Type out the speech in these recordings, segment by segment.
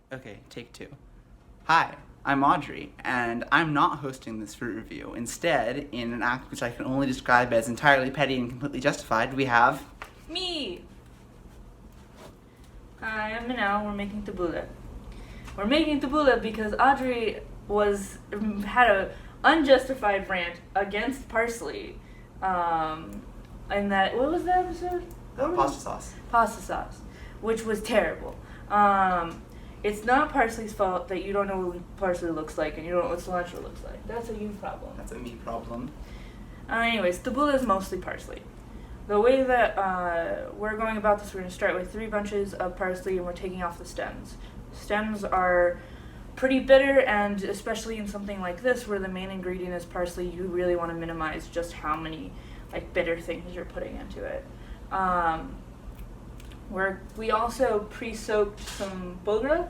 Okay, take two. Hi, I'm Audrey, and I'm not hosting this fruit review. Instead, in an act which I can only describe as entirely petty and completely justified, we have... Me! Hi, I'm Manal. We're making tabbouleh. We're making tabbouleh because Audrey had a unjustified rant against parsley. And that, what was the episode? Pasta sauce. Pasta sauce, which was terrible. It's not parsley's fault that you don't know what parsley looks like and you don't know what cilantro looks like. That's a you problem. That's a me problem. Anyways, tabbouleh is mostly parsley. The way that we're going about this, we're going to start with 3 bunches of parsley and we're taking off the stems. Stems are pretty bitter, and especially in something like this where the main ingredient is parsley, you really want to minimize just how many bitter things you're putting into it. We also pre-soaked some bulgur.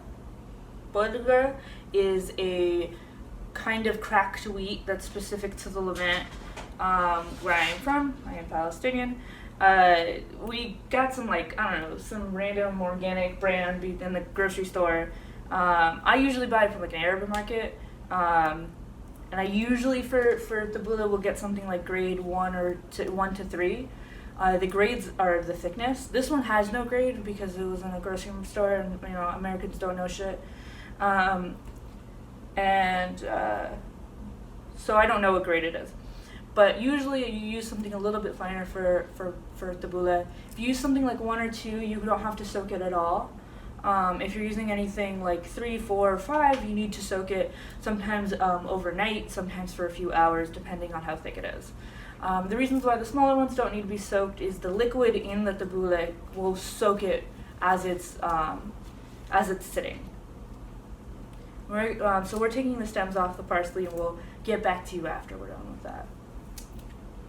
Bulgur is a kind of cracked wheat that's specific to the Levant, where I am from. I am Palestinian. We got some some random organic brand in the grocery store. I usually buy it from an Arab market, and I usually for tabbouleh will get something like grade 1 to 3. The grades are the thickness. This one has no grade because it was in a grocery store, and Americans don't know shit. So I don't know what grade it is. But usually you use something a little bit finer for tabbouleh. If you use something like 1 or 2, you don't have to soak it at all. If you're using anything like 3, 4, or 5, you need to soak it sometimes overnight, sometimes for a few hours, depending on how thick it is. The reasons why the smaller ones don't need to be soaked is the liquid in the tabbouleh will soak it as it's sitting. So we're taking the stems off the parsley, and we'll get back to you after we're done with that.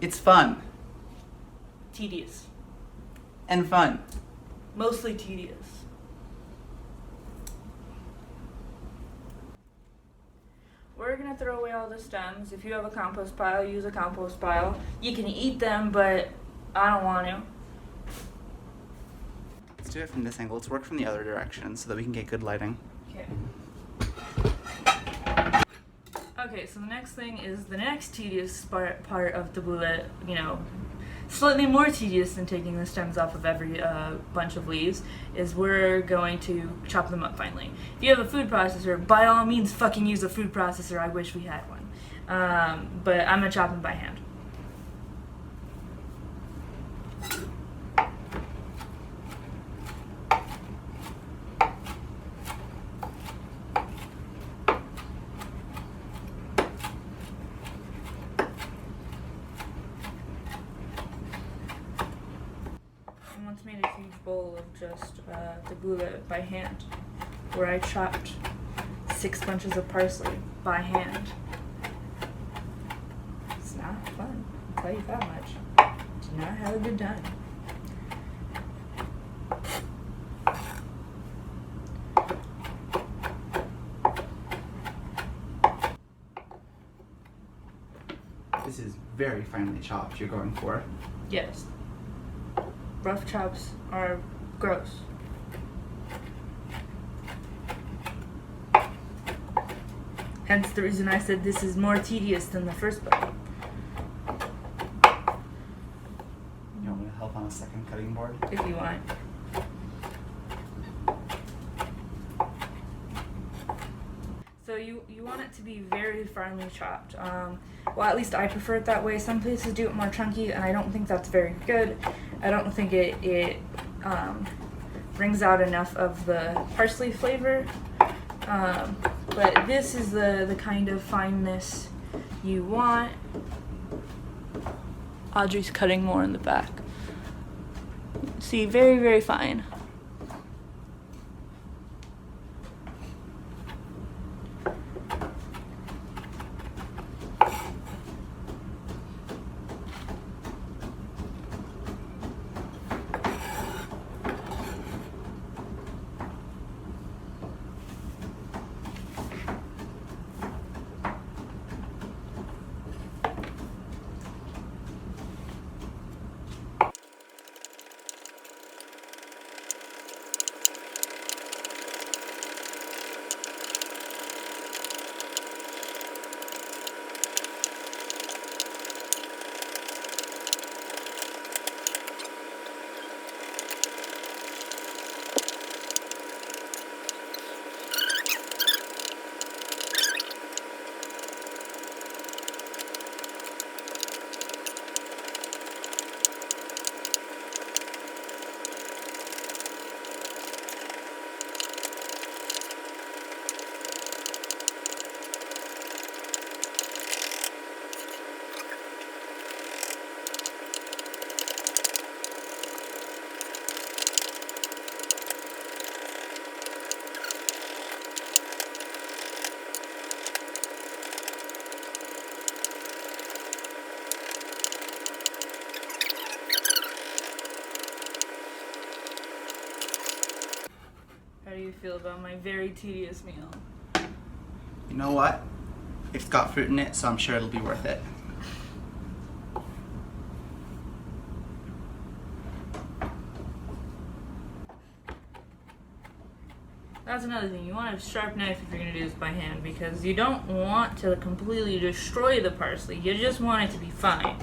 It's fun. Tedious. And fun. Mostly tedious. We're going to throw away all the stems. If you have a compost pile, use a compost pile. You can eat them, but I don't want to. Let's do it from this angle. Let's work from the other direction so that we can get good lighting. Okay, so the next thing is the next tedious part of tabbouleh, slightly more tedious than taking the stems off of every bunch of leaves, is we're going to chop them up finely. If you have a food processor, by all means fucking use a food processor. I wish we had one. But I'm going to chop them by hand. Once made a huge bowl of just tabbouleh by hand, where I chopped 6 bunches of parsley by hand. It's not fun, I'll tell you that much. Did not have a good time. This is very finely chopped you're going for. Yes. Rough chops are gross. Hence the reason I said this is more tedious than the first bite. You want me to help on a second cutting board? If you want. So you want it to be very finely chopped. Well, at least I prefer it that way. Some places do it more chunky, and I don't think that's very good. I don't think it brings out enough of the parsley flavor. But this is the kind of fineness you want. Audrey's cutting more in the back. See, very, very fine. about my very tedious meal. You know what? It's got fruit in it, so I'm sure it'll be worth it. That's another thing. You want a sharp knife if you're going to do this by hand, because you don't want to completely destroy the parsley. You just want it to be fine.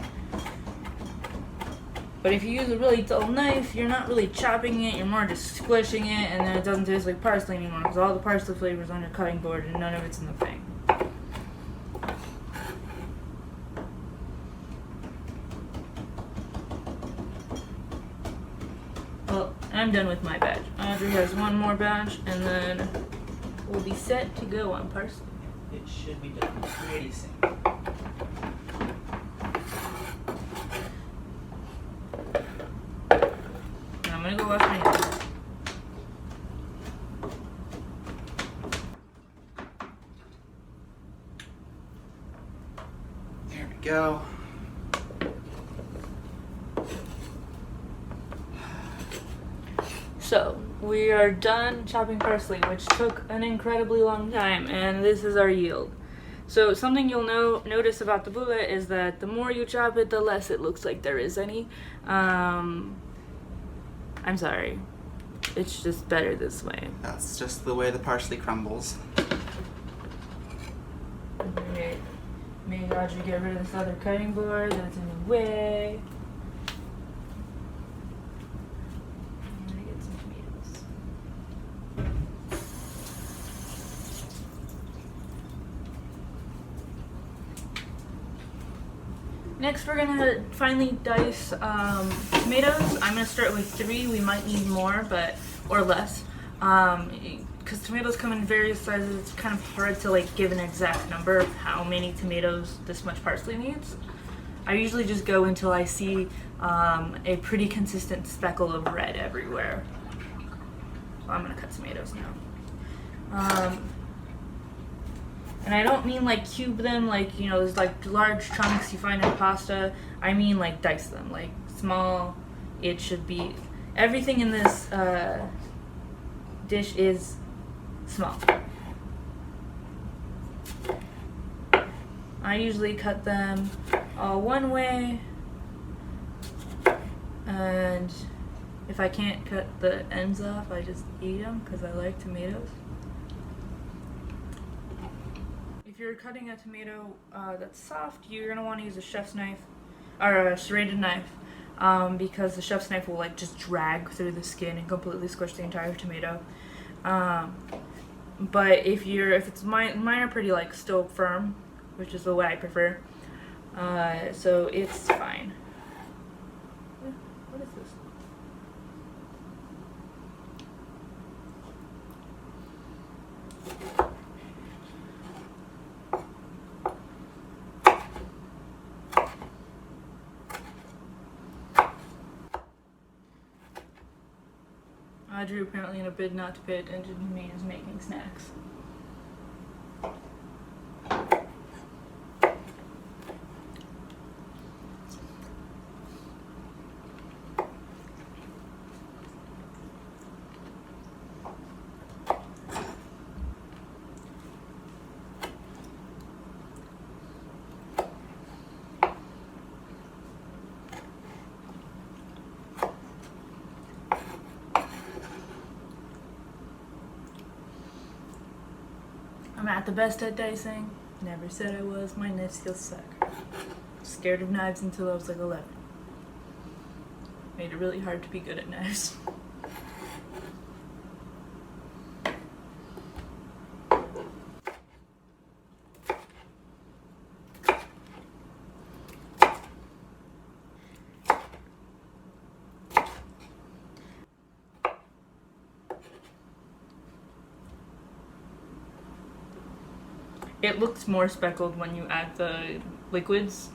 But if you use a really dull knife, you're not really chopping it, you're more just squishing it, and then it doesn't taste like parsley anymore, because all the parsley flavor's on your cutting board and none of it's in the thing. Well, I'm done with my batch. Audrey has one more batch, and then we'll be set to go on parsley. It should be done pretty soon. I'm gonna go wash my hands. There we go. So, we are done chopping parsley, which took an incredibly long time, and this is our yield. So, something you'll notice about tabbouleh is that the more you chop it, the less it looks like there is any. I'm sorry. It's just better this way. That's just the way the parsley crumbles. Okay. Make Audrey get rid of this other cutting board that's in the way. I'm gonna get some tomatoes. Next, we're gonna finally dice tomatoes. I'm gonna start with 3. We might need more, or less, because tomatoes come in various sizes. It's kind of hard to give an exact number of how many tomatoes this much parsley needs. I usually just go until I see a pretty consistent speckle of red everywhere. So I'm gonna cut tomatoes now. And I don't mean cube them those large chunks you find in pasta. I mean dice them, small. It should be, everything in this dish is small. I usually cut them all one way, and if I can't cut the ends off, I just eat them because I like tomatoes. If you're cutting a tomato that's soft, you're going to want to use a chef's knife, or a serrated knife, because the chef's knife will just drag through the skin and completely squish the entire tomato. But if mine are pretty still firm, which is the way I prefer, so it's fine. What is this? Audrey, apparently in a bid not to pay attention to me, is making snacks. I'm at the best at dicing. Never said I was. My knife skills suck. Scared of knives until I was 11. Made it really hard to be good at knives. It looks more speckled when you add the liquids,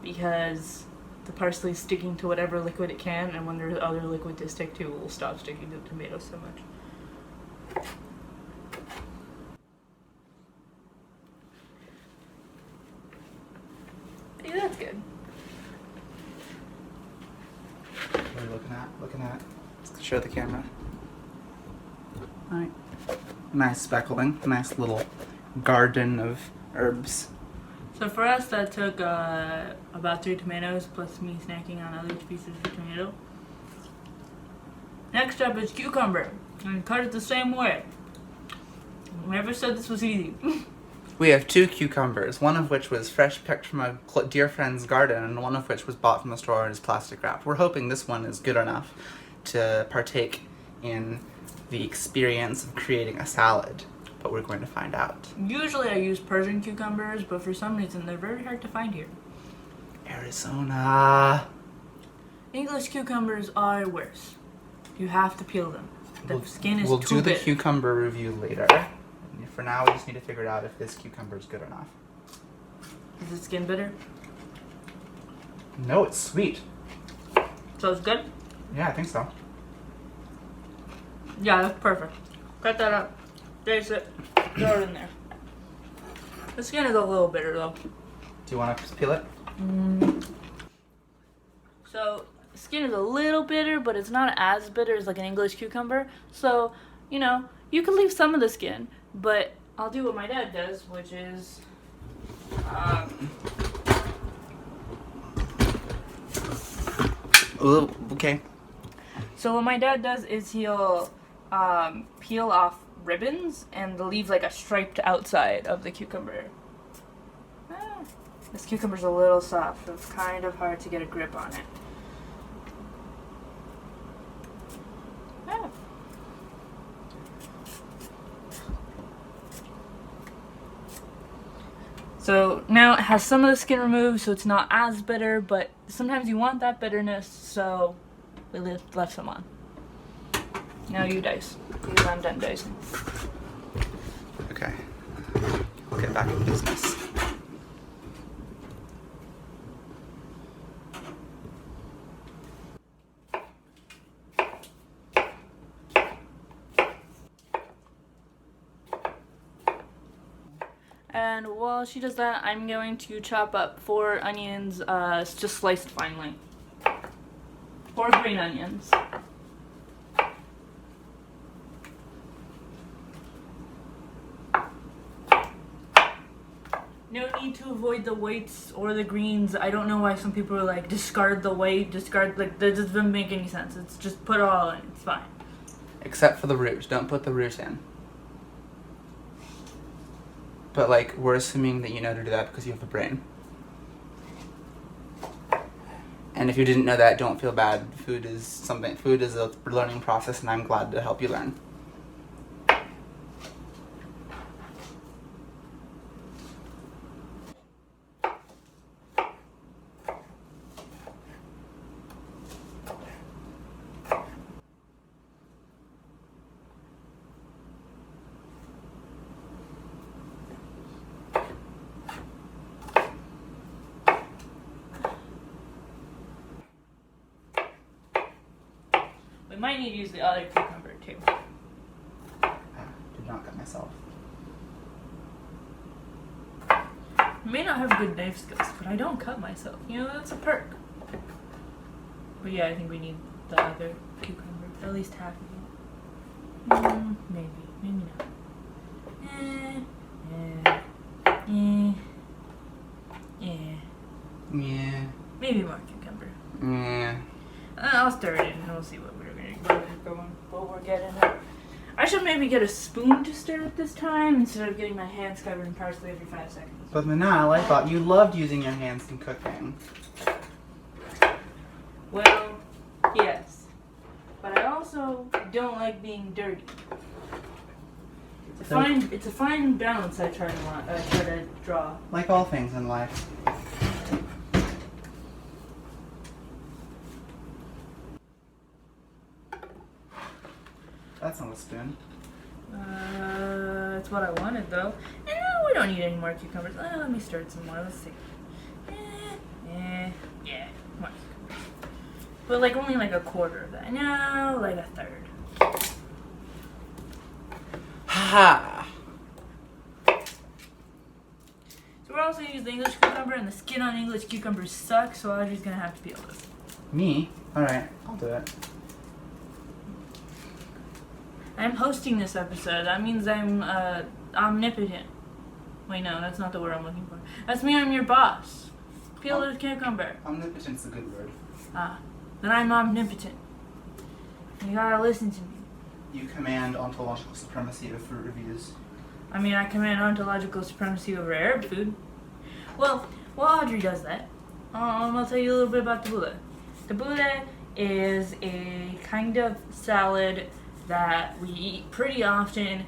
because the parsley is sticking to whatever liquid it can, and when there's other liquid to stick to, it will stop sticking to the tomato so much. Yeah, that's good. What are you looking at? Let's show the camera. Alright. Nice speckling. Nice little garden of herbs. So for us, that took about 3 tomatoes, plus me snacking on other pieces of tomato. Next up is cucumber. And cut it the same way. Never said this was easy. We have 2 cucumbers, one of which was fresh picked from a dear friend's garden, and one of which was bought from the store and is plastic wrapped. We're hoping this one is good enough to partake in the experience of creating a salad, but we're going to find out. Usually I use Persian cucumbers, but for some reason they're very hard to find here. Arizona. English cucumbers are worse. You have to peel them. The skin is We'll too do the big. cucumber review later. For now, we just need to figure out if this cucumber is good enough. Is the skin bitter? No, it's sweet. So it's good? Yeah, I think so. Yeah, that's perfect. Cut that up. Taste it. Throw it in there. The skin is a little bitter though. Do you want to peel it? So, skin is a little bitter, but it's not as bitter as like an English cucumber. So, you know, you can leave some of the skin, but I'll do what my dad does, which is Ooh, okay. so what my dad does is he'll peel off ribbons and leave like a striped outside of the cucumber. This cucumber's a little soft, so it's kind of hard to get a grip on it. So now it has some of the skin removed, so it's not as bitter, but sometimes you want that bitterness, so we left some on. Now you dice, because I'm done dicing. Okay. I'll get back to business. And while she does that, I'm going to chop up 4 onions, just sliced finely. 4 green onions. No need to avoid the whites or the greens. I don't know why some people are like, discard the white, like, that doesn't make any sense. It's just put it all in, it's fine. Except for the root. Don't put the root in. But, like, we're assuming that you know to do that because you have a brain. And if you didn't know that, don't feel bad. Food is a learning process, and I'm glad to help you learn. We might need to use the other cucumber too. Did not cut myself. I may not have good knife skills, but I don't cut myself. You know, that's a perk. But yeah, I think we need the other cucumber. At least half of it. Maybe not. Yeah. Maybe more cucumber. Yeah. I'll stir it in and we'll see what we're getting at. I should maybe get a spoon to stir it this time instead of getting my hands covered in parsley every 5 seconds. But Manal, I thought you loved using your hands in cooking. Well, yes. But I also don't like being dirty. It's a fine balance I try to draw. Like all things in life. That's not a spoon. It's what I wanted though. We don't need any more cucumbers. Let me stir it some more. Let's see. Yeah, more cucumbers. But like only like a quarter of that. No, like a third. Ha! So we're also gonna use the English cucumber, and the skin on English cucumbers suck, so Audrey's gonna have to peel this. Me? Alright, I'll do it. I'm hosting this episode. That means I'm omnipotent. Wait, no, that's not the word I'm looking for. That's me, I'm your boss. Peel the cucumber. Omnipotent's a good word. Then I'm omnipotent. You gotta listen to me. You command ontological supremacy of fruit reviews. I mean, I command ontological supremacy over Arab food. Well, Audrey does that. I'll tell you a little bit about tabbouleh. Tabbouleh is a kind of salad that we eat pretty often.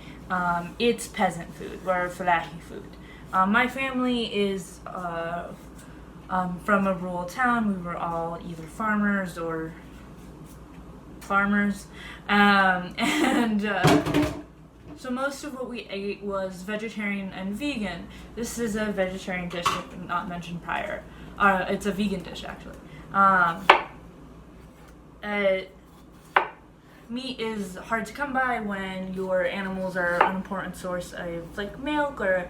It's peasant food, or falahi food. My family is from a rural town. We were all either farmers or farmers. So most of what we ate was vegetarian and vegan. This is a vegetarian dish not mentioned prior. It's a vegan dish, actually. Meat is hard to come by when your animals are an important source of like milk or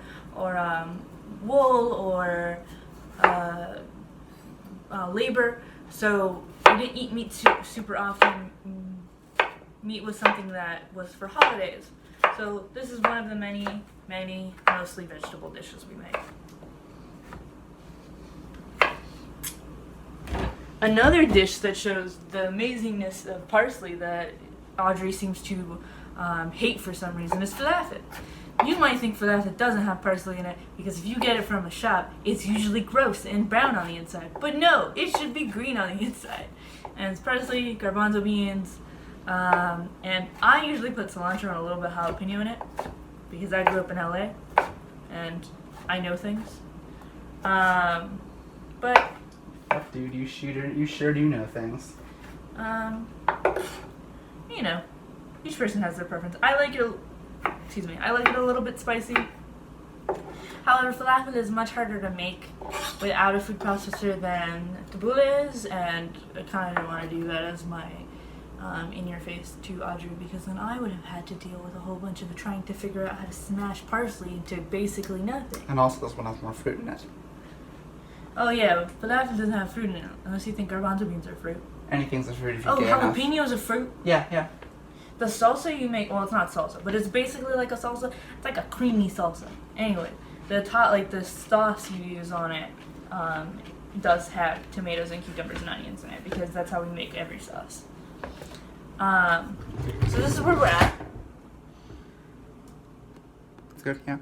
wool or labor. So we didn't eat meat super often. Meat was something that was for holidays. So this is one of the many, mostly vegetable dishes we make. Another dish that shows the amazingness of parsley that Audrey seems to hate for some reason is falafel. You might think falafel doesn't have parsley in it because if you get it from a shop, it's usually gross and brown on the inside. But no, it should be green on the inside. And it's parsley, garbanzo beans, and I usually put cilantro and a little bit of jalapeno in it because I grew up in LA and I know things. But Dude, you sure do know things. You know, each person has their preference. I like it a little bit spicy. However, falafel is much harder to make without a food processor than tabbouleh is, and I kind of didn't want to do that as my in-your-face to Audrey, because then I would have had to deal with a whole bunch of trying to figure out how to smash parsley into basically nothing. And also this one has more fruit in it. Oh yeah, falafel doesn't have fruit in it, unless you think garbanzo beans are fruit. Anything's a fruit if you Oh, get enough. jalapeno is a fruit? Yeah. The salsa you make, well, it's not salsa, but it's basically like a salsa. It's like a creamy salsa. Anyway, the sauce you use on it does have tomatoes and cucumbers and onions in it, because that's how we make every sauce. So this is where we're at. It's good, yeah.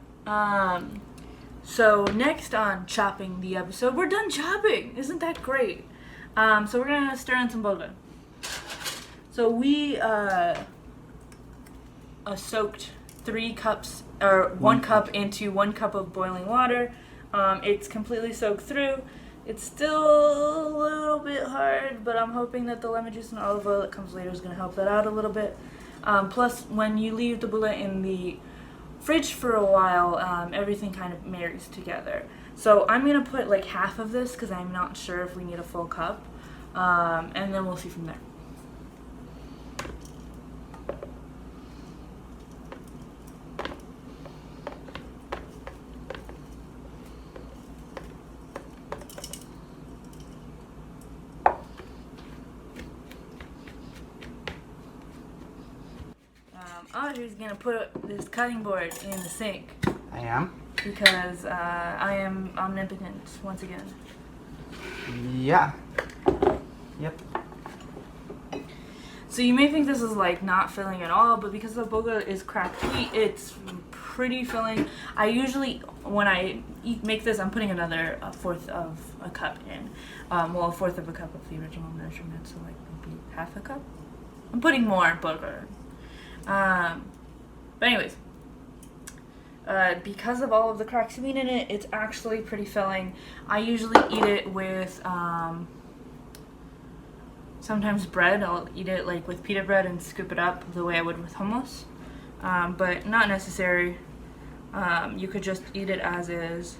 So next on chopping the episode, we're done chopping. Isn't that great? So we're gonna stir in some bulgur. So we soaked 3 cups or 1 cup into 1 cup of boiling water. It's completely soaked through. It's still a little bit hard, but I'm hoping that the lemon juice and olive oil that comes later is gonna help that out a little bit. Plus, when you leave the tabbouleh in the fridge for a while, everything kind of marries together. So I'm gonna put like half of this because I'm not sure if we need a full cup, and then we'll see from there. Audrey's gonna put this cutting board in the sink. I am? Because I am omnipotent once again. Yeah. Yep. So you may think this is like not filling at all, but because the bulgur is cracked wheat, it's pretty filling. I usually, when I make this, I'm putting another 1/4 of a cup in. Well, 1/4 of a cup of the original measurement, so like maybe half a cup. I'm putting more bulgur. But anyways, because of all of the cracked meat in it, it's actually pretty filling. I usually eat it with sometimes bread. I'll eat it like with pita bread and scoop it up the way I would with hummus, but not necessary. You could just eat it as is.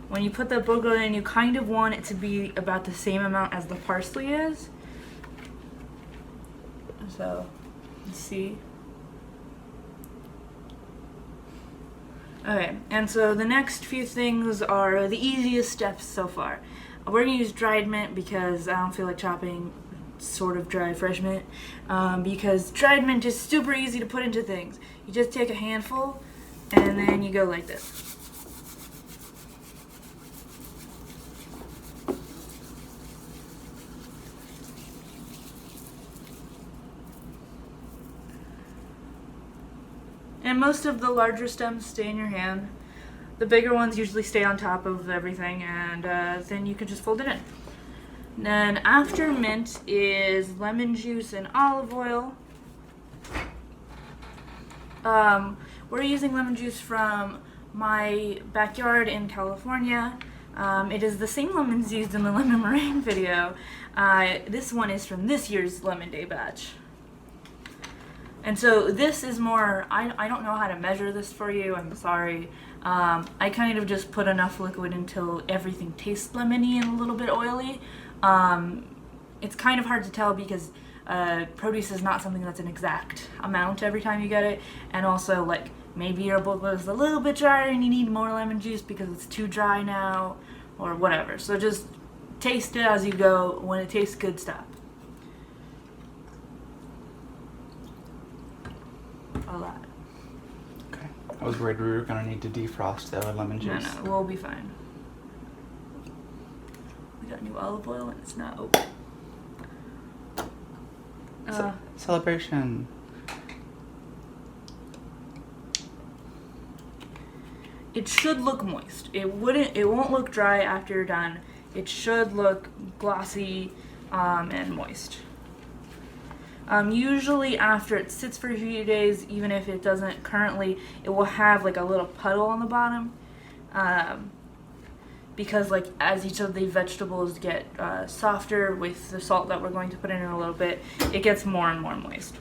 When you put the bulgur in, you kind of want it to be about the same amount as the parsley is. So, let's see. Okay, and so the next few things are the easiest steps so far. We're going to use dried mint because I don't feel like chopping sort of dry fresh mint, because dried mint is super easy to put into things. You just take a handful and then you go like this. And most of the larger stems stay in your hand. The bigger ones usually stay on top of everything, and then you can just fold it in. Then after mint is lemon juice and olive oil. We're using lemon juice from my backyard in California. It is the same lemons used in the lemon meringue video. This one is from this year's Lemon Day batch. And so this is more, I don't know how to measure this for you, I'm sorry. I kind of just put enough liquid until everything tastes lemony and a little bit oily. It's kind of hard to tell because produce is not something that's an exact amount every time you get it. And also, like, maybe your boba is a little bit drier and you need more lemon juice because it's too dry now, or whatever. So just taste it as you go. When it tastes good, stop. A lot. Okay. I was worried we were going to need to defrost the lemon juice. No, we'll be fine. We got new olive oil and it's not open. Celebration. It should look moist. It won't look dry after you're done. It should look glossy and moist. Usually after it sits for a few days, even if it doesn't currently, it will have like a little puddle on the bottom. Because like as each of the vegetables get softer with the salt that we're going to put in a little bit, it gets more and more moist.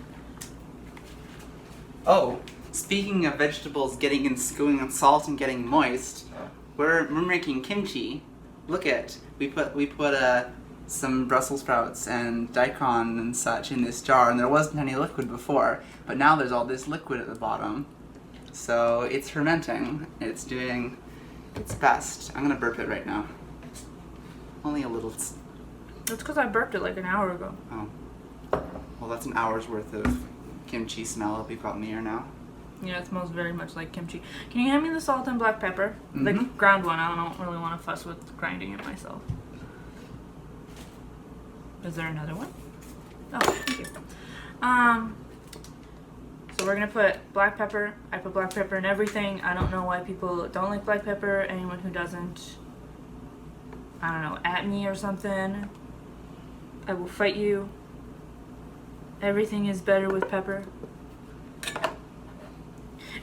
Oh, speaking of vegetables going on salt and getting moist, we're making kimchi. Look at, we put some Brussels sprouts and daikon and such in this jar, and there wasn't any liquid before, but now there's all this liquid at the bottom. So it's fermenting. It's doing its best. I'm gonna burp it right now. Only a little. That's because I burped it like an hour ago. Oh. Well, that's an hour's worth of kimchi smell we've got in the air now. Yeah, it smells very much like kimchi. Can you hand me the salt and black pepper? Mm-hmm. The ground one. I don't really want to fuss with grinding it myself. Is there another one? Oh, thank you. So we're gonna put black pepper. I put black pepper in everything. I don't know why people don't like black pepper. Anyone who doesn't, I don't know, at me or something. I will fight you. Everything is better with pepper.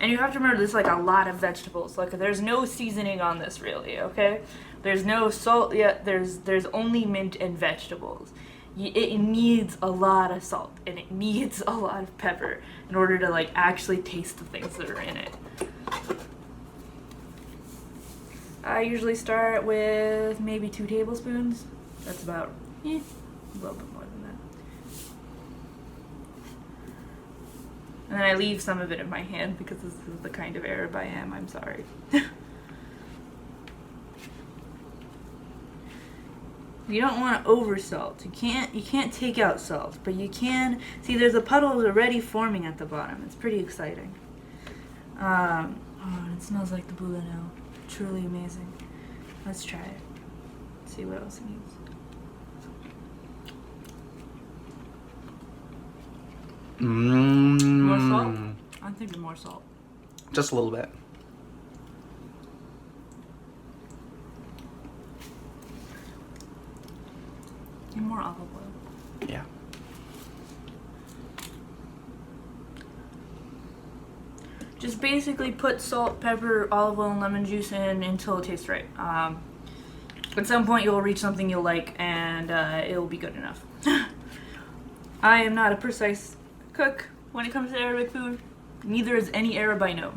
And you have to remember, there's like a lot of vegetables. Like there's no seasoning on this really, okay? There's no salt yet. There's only mint and vegetables. It needs a lot of salt and it needs a lot of pepper in order to like actually taste the things that are in it. I usually start with maybe 2 tablespoons. That's about a little bit more than that. And then I leave some of it in my hand because this is the kind of Arab I am. I'm sorry. You don't want to over salt. You can't take out salt, but you can see there's a puddle already forming at the bottom. It's pretty exciting. Oh, and it smells like the Tabbouleh now. Truly amazing. Let's try it. See what else it needs. More salt? I'm thinking more salt. Just a little bit. And more olive oil. Yeah. Just basically put salt, pepper, olive oil, and lemon juice in until it tastes right. At some point you'll reach something you'll like and it'll be good enough. I am not a precise cook when it comes to Arabic food. Neither is any Arab I know.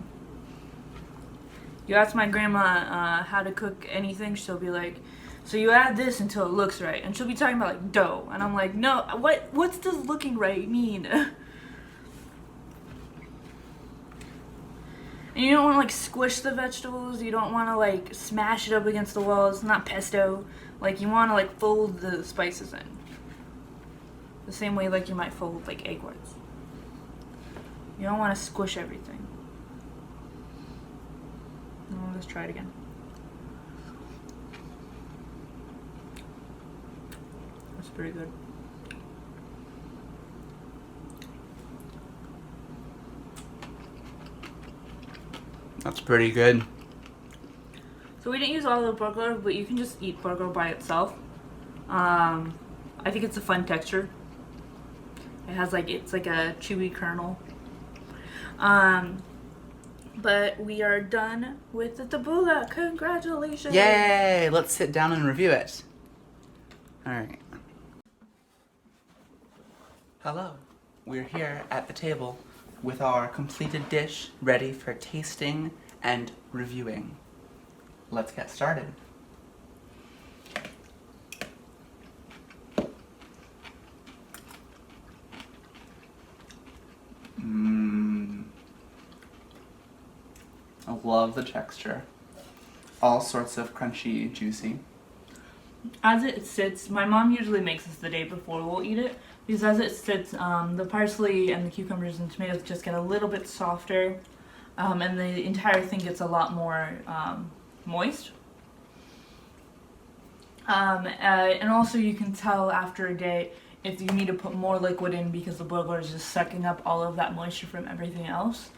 You ask my grandma how to cook anything, she'll be like, so you add this until it looks right. And she'll be talking about like dough. And I'm like, no, what's this looking right mean? And you don't want to like squish the vegetables. You don't want to like smash it up against the wall. It's not pesto. Like you want to like fold the spices in. The same way like you might fold like egg whites. You don't want to squish everything. Let's try it again. That's pretty good. That's pretty good. So we didn't use all the burger, but you can just eat burger by itself. I think it's a fun texture. It has it's like a chewy kernel. But we are done with the tabbouleh. Congratulations! Yay! Let's sit down and review it. Alright. Hello. We're here at the table with our completed dish ready for tasting and reviewing. Let's get started. I love the texture. All sorts of crunchy, juicy. As it sits, my mom usually makes this the day before we'll eat it, because as it sits, the parsley and the cucumbers and tomatoes just get a little bit softer, and the entire thing gets a lot more moist. And also you can tell after a day if you need to put more liquid in because the burger is just sucking up all of that moisture from everything else.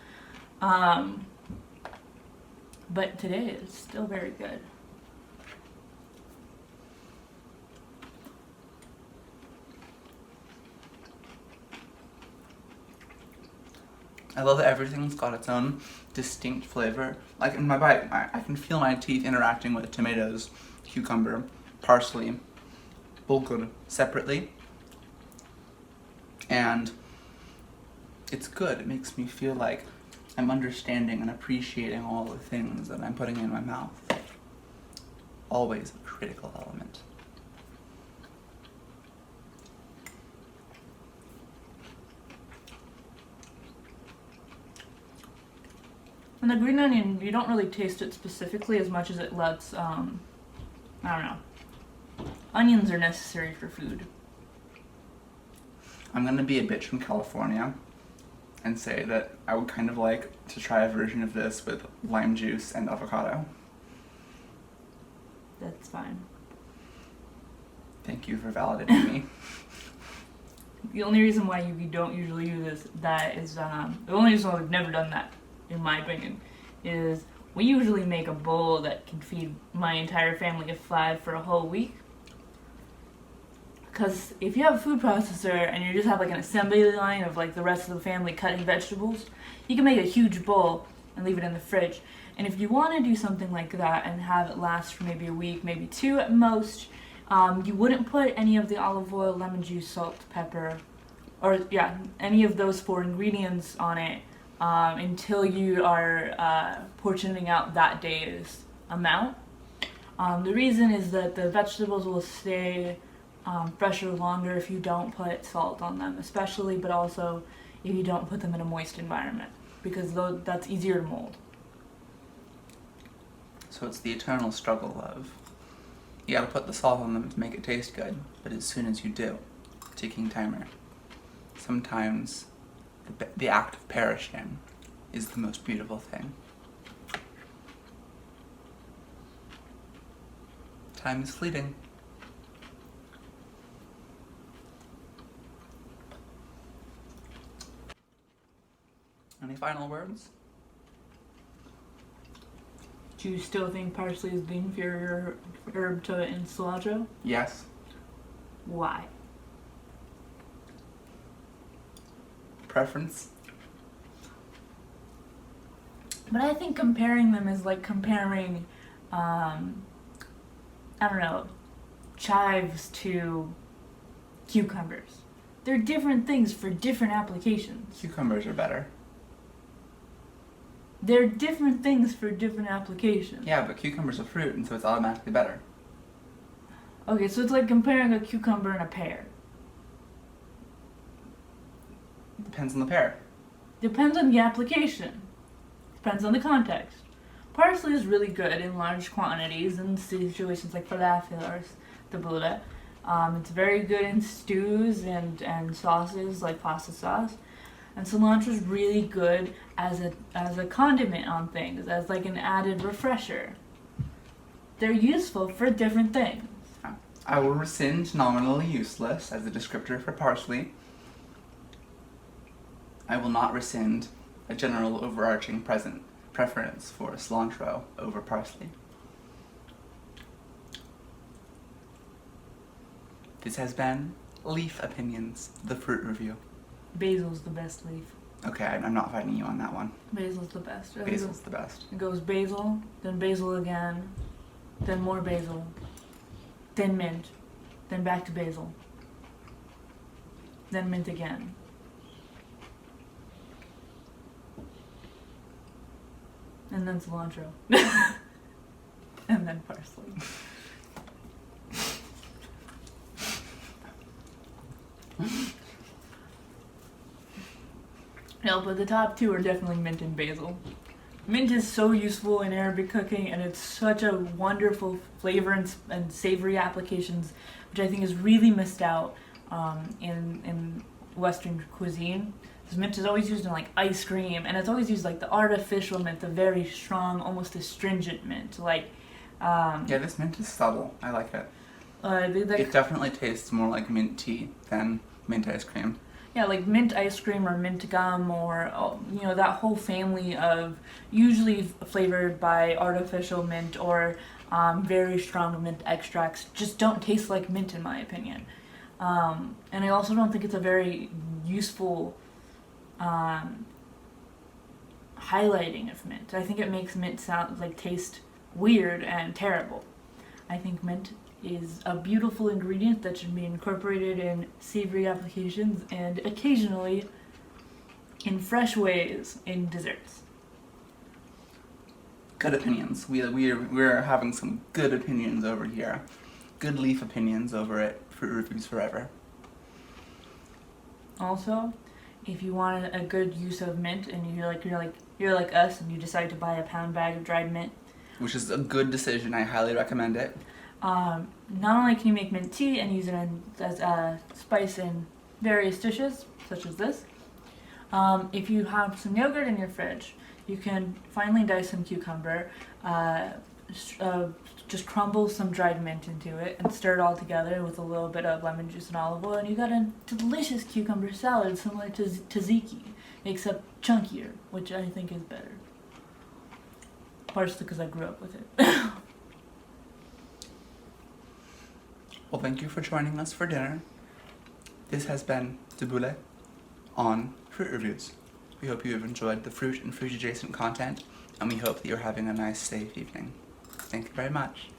But today it's still very good. I love that everything's got its own distinct flavor. Like in my bite, I can feel my teeth interacting with tomatoes, cucumber, parsley, bulgur separately. And it's good. It makes me feel like I'm understanding and appreciating all the things that I'm putting in my mouth. Always a critical element. And the green onion, you don't really taste it specifically as much as it lets, I don't know. Onions are necessary for food. I'm gonna be a bitch from California and say that I would kind of like to try a version of this with lime juice and avocado. That's fine. Thank you for validating me. The only reason why you don't usually use that is, the only reason why we've never done that, in my opinion, is we usually make a bowl that can feed my entire family of 5 for a whole week. Because if you have a food processor and you just have like an assembly line of like the rest of the family cutting vegetables, you can make a huge bowl and leave it in the fridge. And if you want to do something like that and have it last for maybe a week, maybe 2 at most, you wouldn't put any of the olive oil, lemon juice, salt, pepper, or any of those 4 ingredients on it until you are portioning out that day's amount. The reason is that the vegetables will stay fresher longer if you don't put salt on them, especially, but also if you don't put them in a moist environment, because that's easier to mold. So it's the eternal struggle of, you gotta put the salt on them to make it taste good, but as soon as you do, ticking timer. Sometimes the act of perishing is the most beautiful thing. Time is fleeting. Any final words? Do you still think parsley is the inferior herb to cilantro? Yes. Why? Preference? But I think comparing them is like comparing, chives to cucumbers. They're different things for different applications. Cucumbers are better. They're different things for different applications. Yeah, but cucumber's a fruit, and so it's automatically better. Okay, so it's like comparing a cucumber and a pear. Depends on the pear. Depends on the application. Depends on the context. Parsley is really good in large quantities in situations like falafel or tabbouleh. It's very good in stews and sauces like pasta sauce. And cilantro is really good as a condiment on things, as like an added refresher. They're useful for different things. I will rescind nominally useless as a descriptor for parsley. I will not rescind a general overarching preference for cilantro over parsley. This has been Leaf Opinions, the fruit review. Basil's the best leaf. Okay, I'm not fighting you on that one. Basil's the best. Basil's the best. It goes basil, then basil again, then more basil, then mint, then back to basil, then mint again. And then cilantro. And then parsley. No, but the top two are definitely mint and basil. Mint is so useful in Arabic cooking, and it's such a wonderful flavor and savory applications, which I think is really missed out in Western cuisine. Because mint is always used in like ice cream, and it's always used like the artificial mint, the very strong, almost astringent mint. Like, yeah, this mint is subtle. I like it. It definitely tastes more like mint tea than mint ice cream. Yeah, like mint ice cream or mint gum or, that whole family of usually flavored by artificial mint or very strong mint extracts just don't taste like mint in my opinion. And I also don't think it's a very useful highlighting of mint. I think it makes mint taste weird and terrible. I think mint is a beautiful ingredient that should be incorporated in savory applications and occasionally in fresh ways in desserts. Good opinions. We're having some good opinions over here. Good leaf opinions over at Fruit Reviews Forever. Also, if you want a good use of mint and you're like us and you decide to buy a pound bag of dried mint, which is a good decision, I highly recommend it. Not only can you make mint tea and use it as a spice in various dishes, such as this, if you have some yogurt in your fridge, you can finely dice some cucumber, just crumble some dried mint into it, and stir it all together with a little bit of lemon juice and olive oil, and you got a delicious cucumber salad similar to tzatziki, except chunkier, which I think is better. Partially because I grew up with it. Well, thank you for joining us for dinner. This has been Tabbouleh on Fruit Reviews. We hope you have enjoyed the fruit and fruit-adjacent content, and we hope that you're having a nice, safe evening. Thank you very much.